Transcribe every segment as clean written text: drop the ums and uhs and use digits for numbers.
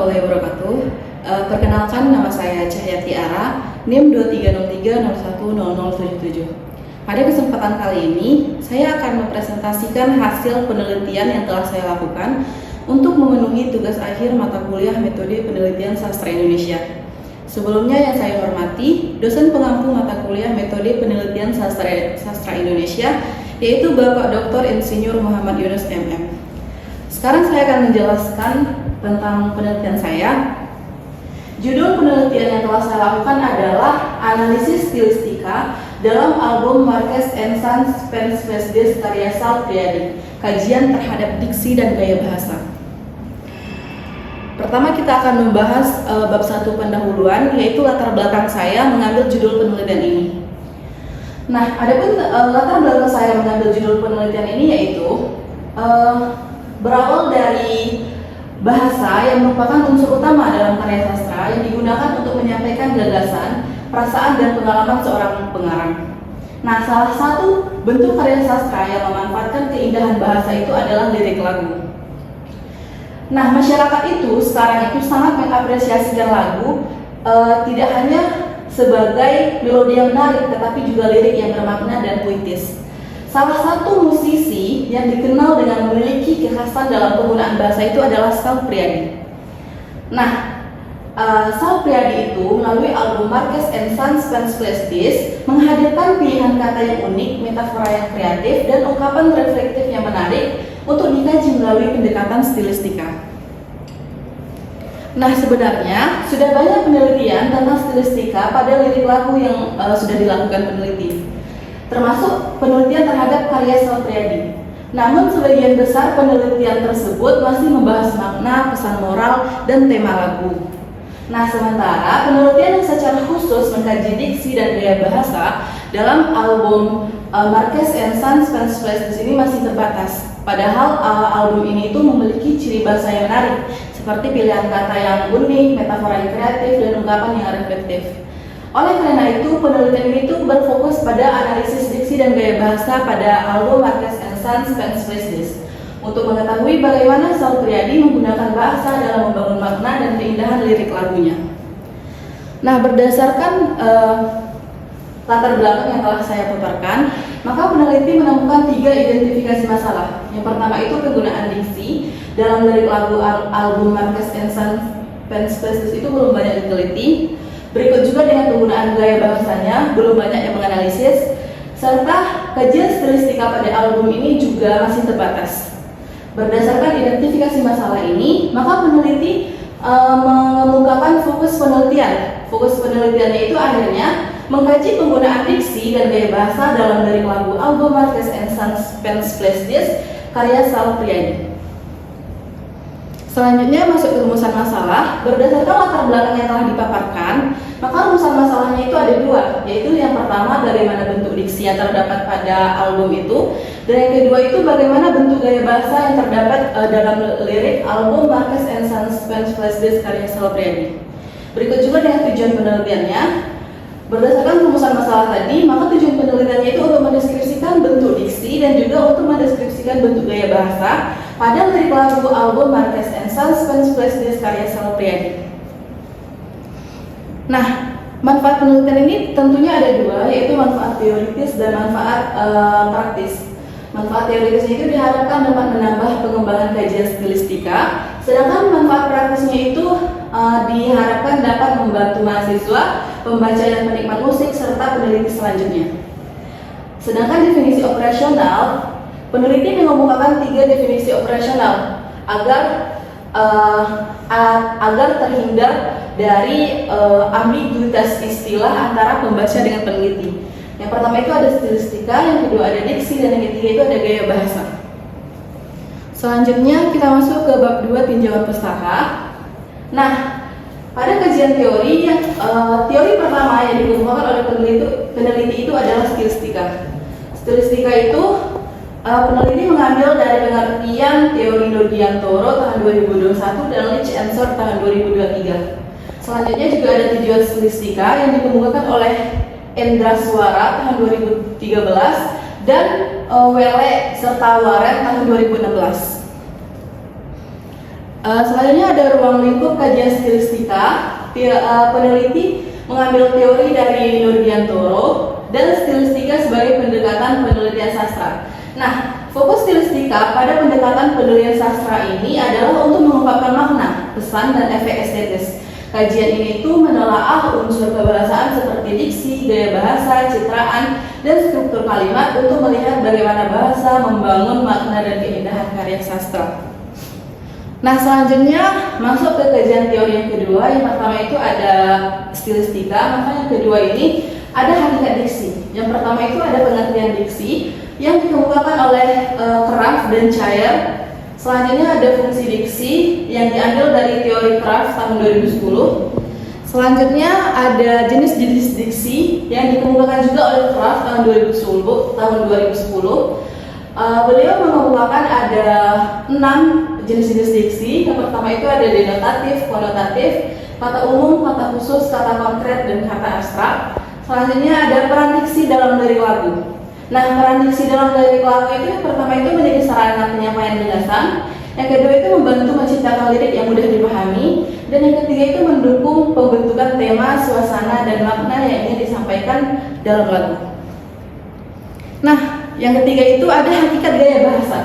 warahmatullahi wabarakatuh. Perkenalkan, nama saya Cahyati Ara, NIM 2303010077. Pada kesempatan kali ini, saya akan mempresentasikan hasil penelitian yang telah saya lakukan untuk memenuhi tugas akhir mata kuliah Metode Penelitian Sastra Indonesia. Sebelumnya yang saya hormati, dosen pengampu mata kuliah Metode Penelitian Sastra Indonesia, yaitu Bapak Dr. Insinyur Muhammad Yunus MM. Sekarang saya akan menjelaskan tentang penelitian saya. Judul penelitian yang telah saya lakukan adalah Analisis Stilistika dalam album Marquez and Sons Pen Space Disc karya Sal Priadi, kajian terhadap diksi dan gaya bahasa. Pertama kita akan membahas bab 1 pendahuluan, yaitu latar belakang saya mengambil judul penelitian ini. Nah, adapun latar belakang saya mengambil judul penelitian ini yaitu berawal dari bahasa yang merupakan unsur utama dalam karya sastra yang digunakan untuk menyampaikan gagasan, perasaan, dan pengalaman seorang pengarang. Nah, salah satu bentuk karya sastra yang memanfaatkan keindahan bahasa itu adalah lirik lagu. Nah, masyarakat itu sekarang itu sangat mengapresiasikan lagu tidak hanya sebagai melodi yang menarik, tetapi juga lirik yang bermakna dan puitis. Salah satu musisi yang dikenal dengan memiliki kekhasan dalam penggunaan bahasa itu adalah Sal Priadi. Nah, Sal Priadi itu melalui album Marquez and Sons Pen Space Disc menghadirkan pilihan kata yang unik, metafora yang kreatif, dan ungkapan reflektif yang menarik untuk dikaji melalui pendekatan stilistika. Nah, sebenarnya sudah banyak penelitian tentang stilistika pada lirik lagu yang sudah dilakukan peneliti, termasuk penelitian terhadap karya Sal Priadi. Namun sebagian besar penelitian tersebut masih membahas makna, pesan moral, dan tema lagu. Nah, sementara penelitian yang secara khusus mengkaji diksi dan gaya bahasa dalam album Marquez and Sons Pen Space Disc ini masih terbatas. Padahal album ini itu memiliki ciri bahasa yang menarik, seperti pilihan kata yang unik, metafora yang kreatif, dan ungkapan yang reflektif. Oleh karena itu, penelitian ini itu berfokus pada analisis diksi dan gaya bahasa pada album Marquez and Sons Pen Space Disc untuk mengetahui bagaimana Sal Priadi menggunakan bahasa dalam membangun makna dan keindahan lirik lagunya. Nah, berdasarkan latar belakang yang telah saya paparkan, maka peneliti menemukan 3 identifikasi masalah. Yang pertama itu penggunaan diksi dalam lirik lagu album Marquez and Sons Pen Space Disc itu belum banyak diteliti. Berikut juga dengan penggunaan gaya bahasanya, belum banyak yang menganalisis, serta kajian stilistika pada album ini juga masih terbatas. Berdasarkan identifikasi masalah ini, maka peneliti mengemukakan fokus penelitian. Fokus penelitiannya itu akhirnya mengkaji penggunaan diksi dan gaya bahasa dalam lirik lagu album Marquez and Sons Pen Space Disc karya Sal Priadi. Selanjutnya masuk ke rumusan masalah. Berdasarkan latar belakang yang telah dipaparkan, maka rumusan masalahnya itu ada 2, yaitu yang pertama bagaimana bentuk diksi yang terdapat pada album itu, dan yang kedua itu bagaimana bentuk gaya bahasa yang terdapat dalam lirik album Marquez and Sons Pen Space Disc karya Sal Priadi. Berikut juga dengan tujuan penelitiannya. Berdasarkan rumusan masalah tadi, maka tujuan penelitiannya itu untuk mendeskripsikan bentuk diksi dan juga untuk mendeskripsikan bentuk gaya bahasa pada lirik lagu album Marquez and Sons Pen Space Disc karya Sal Priadi. Nah, manfaat penelitian ini tentunya ada 2, yaitu manfaat teoritis dan manfaat praktis. Manfaat teoritisnya itu diharapkan dapat menambah pengembangan kajian stilistika, sedangkan manfaat praktisnya itu diharapkan dapat membantu mahasiswa, pembaca dan penikmat musik, serta peneliti selanjutnya. Sedangkan definisi operasional, peneliti mengemukakan 3 definisi operasional agar terhindar dari ambiguitas istilah antara pembaca dengan peneliti. Yang pertama itu ada stilistika, yang kedua ada diksi, dan yang ketiga itu ada gaya bahasa. Selanjutnya kita masuk ke bab 2 tinjauan pustaka. Nah, pada kajian teori teori pertama yang dikemukakan oleh peneliti itu adalah stilistika. Stilistika itu peneliti mengambil dari pengertian teori Dodiantoro tahun 2021 dan Leach and Short tahun 2023. Selanjutnya juga ada tujuan stilistika yang dikemukakan oleh Endra Suara tahun 2013 dan Wele serta Waren tahun 2016. Selanjutnya ada ruang lingkup kajian stilistika. Peneliti mengambil teori dari Nurdiantoro dan stilistika sebagai pendekatan penelitian sastra. Nah, fokus stilistika pada pendekatan penelitian sastra ini adalah untuk mengungkapkan makna, pesan, dan efek estetis. Kajian ini itu menelaah unsur kebahasaan seperti diksi, gaya bahasa, citraan, dan struktur kalimat untuk melihat bagaimana bahasa membangun makna dan keindahan karya sastra. Nah, selanjutnya masuk ke kajian teori yang kedua. Yang pertama itu ada stilistika, maka yang kedua ini ada hakikat diksi. Yang pertama itu ada pengertian diksi yang dikemukakan oleh Kraft dan Chair. Selanjutnya ada fungsi diksi yang diambil dari teori Kraft tahun 2010. Selanjutnya ada jenis-jenis diksi yang dikemukakan juga oleh Kraft tahun 2010. Beliau mengemukakan ada 6 jenis-jenis diksi. Yang pertama itu ada denotatif, konotatif, kata umum, kata khusus, kata konkret, dan kata abstrak. Selanjutnya ada peran diksi dalam lirik lagu. Nah, peran diksi dalam lirik lagu itu yang pertama itu menjadi sarana penyampaian gagasan. Yang kedua itu membantu menciptakan lirik yang mudah dipahami. Dan yang ketiga itu mendukung pembentukan tema, suasana, dan makna yang ingin disampaikan dalam lagu. Nah, yang ketiga itu ada hakikat gaya bahasa.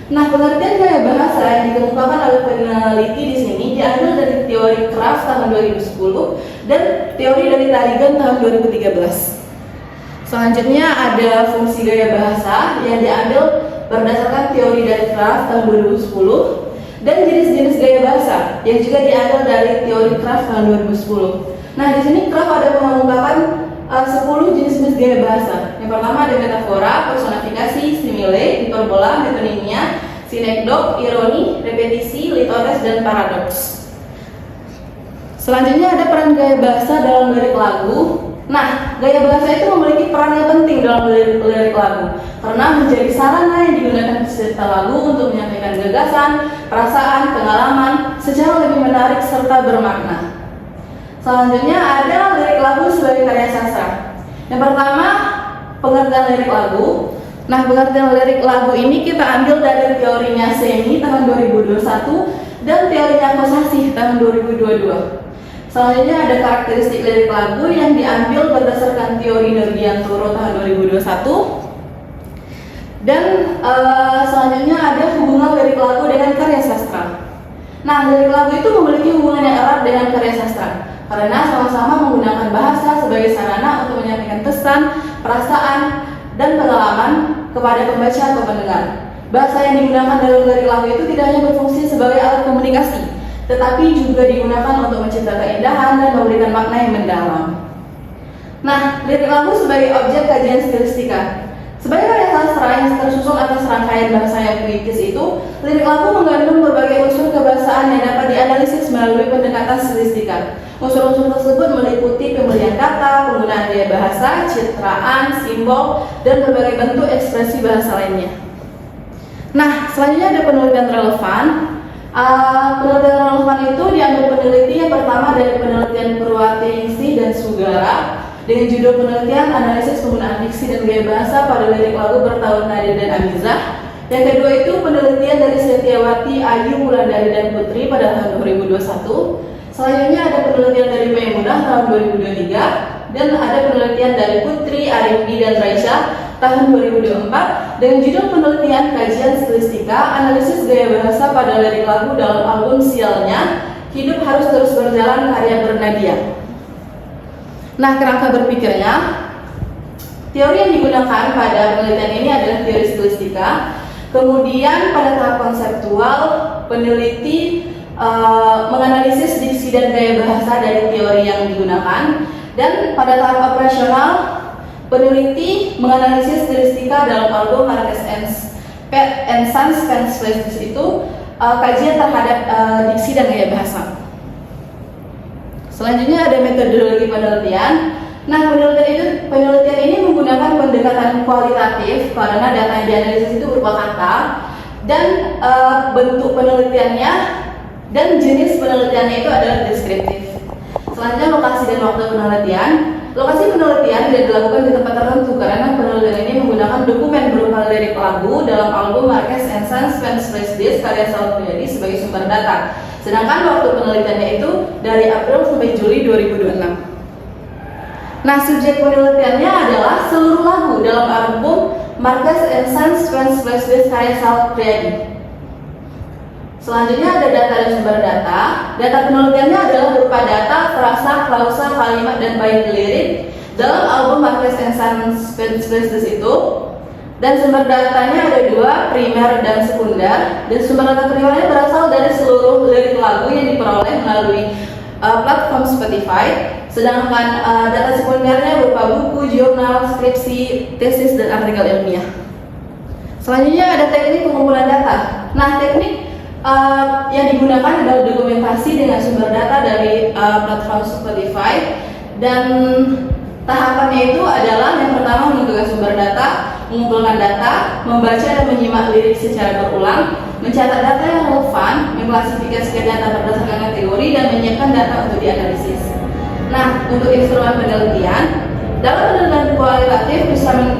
Nah, pengertian gaya bahasa yang dikemukakan oleh peneliti di sini diambil dari teori Kraft tahun 2010 dan teori dari Taligan tahun 2013. Selanjutnya ada fungsi gaya bahasa yang diambil berdasarkan teori dari Kraft tahun 2010 dan jenis-jenis gaya bahasa yang juga diambil dari teori Kraft tahun 2010. Nah, di sini Kraft ada mengungkapkan 10 jenis-jenis gaya bahasa. Yang pertama ada metafora, personifikasi, simile, hiperbola, metonimia, sinekdok, ironi, repetisi, litores, dan paradoks. Selanjutnya ada peran gaya bahasa dalam lirik lagu. Nah, gaya bahasa itu memiliki peran yang penting dalam lirik lagu karena menjadi sarana yang digunakan peserta lagu untuk menyampaikan gagasan, perasaan, pengalaman secara lebih menarik serta bermakna. Selanjutnya ada lirik lagu sebagai karya sastra. Yang pertama, pengertian lirik lagu. Nah, pengertian lirik lagu ini kita ambil dari teorinya Semi tahun 2021 dan teorinya Kosasih tahun 2022. Selanjutnya ada karakteristik lirik lagu yang diambil berdasarkan teori Nurdiantoro tahun 2021. Dan selanjutnya ada hubungan lirik lagu dengan karya sastra. Nah, lirik lagu itu memiliki hubungan yang erat dengan karya sastra karena sama-sama menggunakan bahasa sebagai sarana untuk menyampaikan pesan, perasaan, dan pengalaman kepada pembaca atau pendengar. Bahasa yang digunakan dalam lirik lagu itu tidak hanya berfungsi sebagai alat komunikasi, tetapi juga digunakan untuk mencipta keindahan dan memberikan makna yang mendalam. Nah, lirik lagu sebagai objek kajian stilistika. Sebagai karya sastra yang tersusun atas rangkaian bahasa yang puitis itu, lirik lagu mengandung berbagai unsur kebahasaan yang dapat dianalisis melalui pendekatan stilistika. Unsur-unsur tersebut meliputi pemilihan kata, penggunaan gaya bahasa, citraan, simbol, dan berbagai bentuk ekspresi bahasa lainnya. Nah, selanjutnya ada penelitian relevan. Penelitian relevan itu diambil peneliti yang pertama dari penelitian Purwatiningsih dan Sugara dengan judul penelitian analisis penggunaan diksi dan gaya bahasa pada lirik lagu bertaut Nadir dan Amizah. Yang kedua itu penelitian dari Setiawati, Ayu, Wulandari, dan Putri pada tahun 2021. Selanjutnya ada penelitian dari Maimunah tahun 2023 dan ada penelitian dari Putri, Arifdi, dan Raisya tahun 2024 dengan judul penelitian kajian stilistika analisis gaya bahasa pada lirik lagu dalam album Sialnya Hidup Harus Terus Berjalan karya Bernadia. Nah, kerangka berpikirnya, teori yang digunakan pada penelitian ini adalah teori stilistika. Kemudian pada tahap konseptual, peneliti menganalisis diksi dan gaya bahasa dari teori yang digunakan. Dan pada tahap operasional, peneliti menganalisis stilistika dalam album Marquez and Sons Translations itu kajian terhadap diksi dan gaya bahasa. Selanjutnya ada metodologi penelitian. Nah, penelitian ini menggunakan pendekatan kualitatif karena data yang dianalisis itu berupa kata dan bentuk penelitiannya dan jenis penelitiannya itu adalah deskriptif. Selanjutnya lokasi dan waktu penelitian. Lokasi penelitian tidak dilakukan di tempat tertentu karena penelitian ini menggunakan dokumen berupa lirik lagu dalam album Marquez and Sons Fans Flash Disc karya Sal Priadi sebagai sumber data. Sedangkan waktu penelitiannya itu dari April sampai Juli 2026. Nah, subjek penelitiannya adalah seluruh lagu dalam album Marquez and Sons Fans Flash Disc karya Sal Priadi. Selanjutnya ada data dan sumber data. Data penelitiannya adalah berupa data, frasa, klausa, kalimat, dan bait lirik dalam album Marquez and Sons Fans Flash Disc itu. Dan sumber datanya ada dua, primer dan sekunder. Dan sumber data primernya berasal dari seluruh lirik lagu yang diperoleh melalui platform Spotify. Sedangkan data sekundernya berupa buku, jurnal, skripsi, tesis, dan artikel ilmiah. Selanjutnya ada teknik pengumpulan data. Nah, teknik yang digunakan adalah dokumentasi dengan sumber data dari platform Spotify, dan tahapannya itu adalah yang pertama menentukan sumber data, mengumpulkan data, membaca dan menyimak lirik secara berulang, mencatat data yang relevan, mengklasifikasikan data berdasarkan kategori, dan menyiapkan data untuk dianalisis. Nah, untuk instrumen penelitian, dalam penelitian kualitatif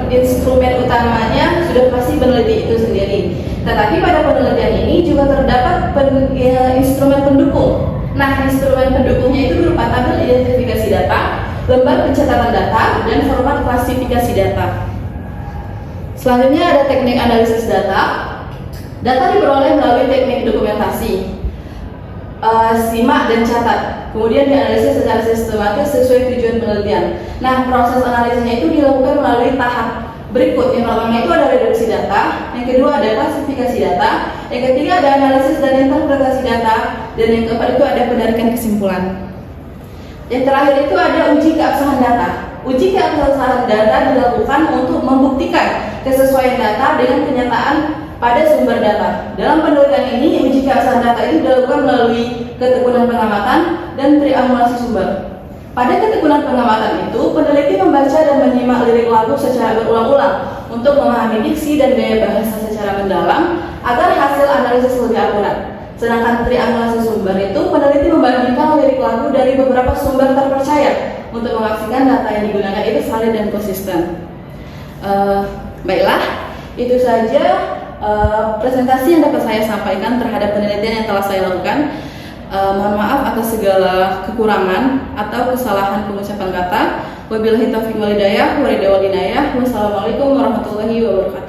instrumen utamanya sudah pasti peneliti itu sendiri. Tetapi pada penelitian ini juga terdapat instrumen pendukung. Nah, instrumen pendukungnya itu berupa tabel identifikasi data, lembar pencatatan data, dan format klasifikasi data. Selanjutnya ada teknik analisis data. Data diperoleh melalui teknik dokumentasi, simak dan catat, kemudian dianalisis secara sistematis sesuai tujuan penelitian. Nah, proses analisisnya itu dilakukan melalui tahap berikut. Yang pertama itu ada reduksi data, yang kedua ada klasifikasi data, yang ketiga ada analisis dan interpretasi data, dan yang keempat itu ada penarikan kesimpulan. Yang terakhir itu ada uji keabsahan data. Uji keabsahan data dilakukan untuk membuktikan kesesuaian data dengan kenyataan pada sumber data. Dalam penelitian ini, uji keabsahan data itu dilakukan melalui ketekunan pengamatan dan triangulasi sumber. Pada ketekunan pengamatan itu, peneliti membaca dan menyimak lirik lagu secara berulang-ulang untuk memahami diksi dan gaya bahasa secara mendalam agar hasil analisis lebih akurat. Sedangkan triangulasi sumber itu, peneliti membandingkan lirik lagu dari beberapa sumber terpercaya untuk memastikan data yang digunakan itu valid dan konsisten. Baiklah, itu saja presentasi yang dapat saya sampaikan terhadap penelitian yang telah saya lakukan. Mohon maaf atas segala kekurangan atau kesalahan pengucapan kata. Wabillahi taufiq wal hidayah. Wassalamualaikum warahmatullahi wabarakatuh.